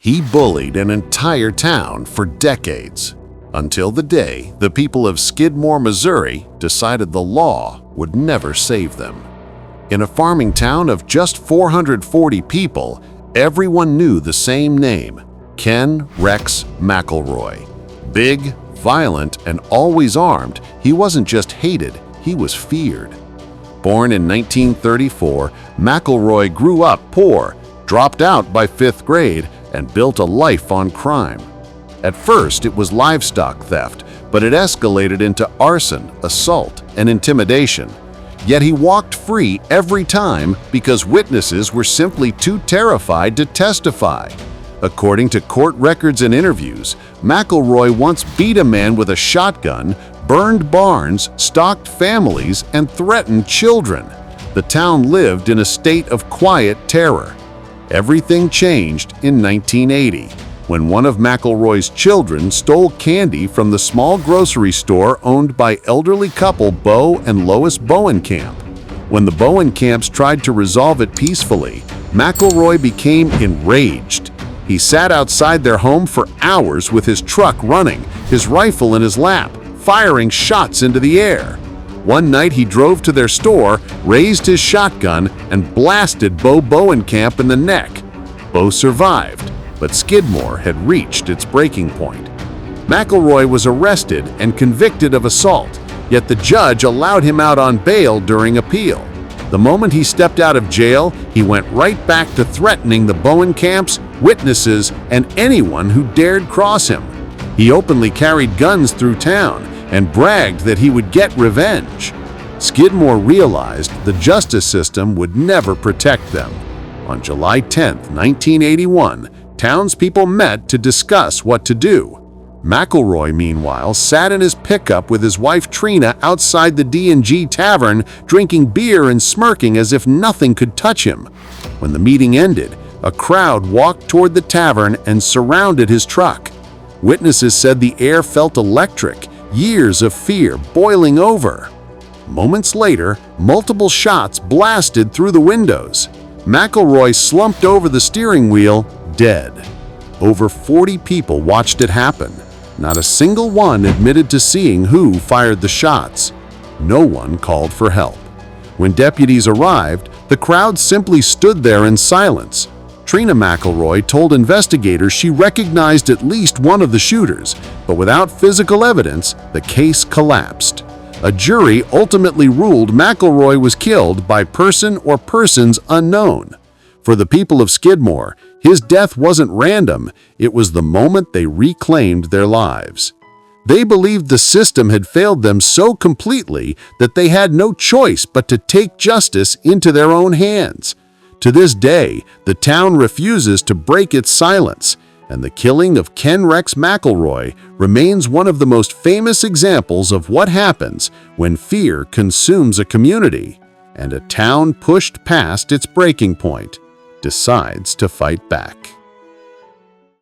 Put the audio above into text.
He bullied an entire town for decades, until the day the people of Skidmore, Missouri decided the law would never save them. In a farming town of just 440 people, everyone knew the same name, Ken Rex McElroy. Big, violent, and always armed, he wasn't just hated, he was feared. Born in 1934, McElroy grew up poor, dropped out by 5th grade, and built a life on crime. At first, it was livestock theft, but it escalated into arson, assault, and intimidation. Yet he walked free every time because witnesses were simply too terrified to testify. According to court records and interviews, McElroy once beat a man with a shotgun, burned barns, stalked families, and threatened children. The town lived in a state of quiet terror. Everything changed in 1980, when one of McElroy's children stole candy from the small grocery store owned by elderly couple Bo and Lois Bowenkamp. When the Bowenkamps tried to resolve it peacefully, McElroy became enraged. He sat outside their home for hours with his truck running, his rifle in his lap, firing shots into the air. One night he drove to their store, raised his shotgun, and blasted Bo Bowenkamp in the neck. Bo survived, but Skidmore had reached its breaking point. McElroy was arrested and convicted of assault, yet the judge allowed him out on bail during appeal. The moment he stepped out of jail, he went right back to threatening the Bowenkamps, witnesses, and anyone who dared cross him. He openly carried guns through town and bragged that he would get revenge. Skidmore realized the justice system would never protect them. On July 10, 1981, townspeople met to discuss what to do. McElroy, meanwhile, sat in his pickup with his wife Trina outside the D&G Tavern, drinking beer and smirking as if nothing could touch him. When the meeting ended, a crowd walked toward the tavern and surrounded his truck. Witnesses said the air felt electric, years of fear boiling over. Moments later, multiple shots blasted through the windows. McElroy slumped over the steering wheel, dead. Over 40 people watched it happen. Not a single one admitted to seeing who fired the shots. No one called for help. When deputies arrived, the crowd simply stood there in silence. Trina McElroy told investigators she recognized at least one of the shooters, but without physical evidence, the case collapsed. A jury ultimately ruled McElroy was killed by person or persons unknown. For the people of Skidmore, his death wasn't random, it was the moment they reclaimed their lives. They believed the system had failed them so completely that they had no choice but to take justice into their own hands. To this day, the town refuses to break its silence, and the killing of Ken Rex McElroy remains one of the most famous examples of what happens when fear consumes a community, and a town pushed past its breaking point decides to fight back.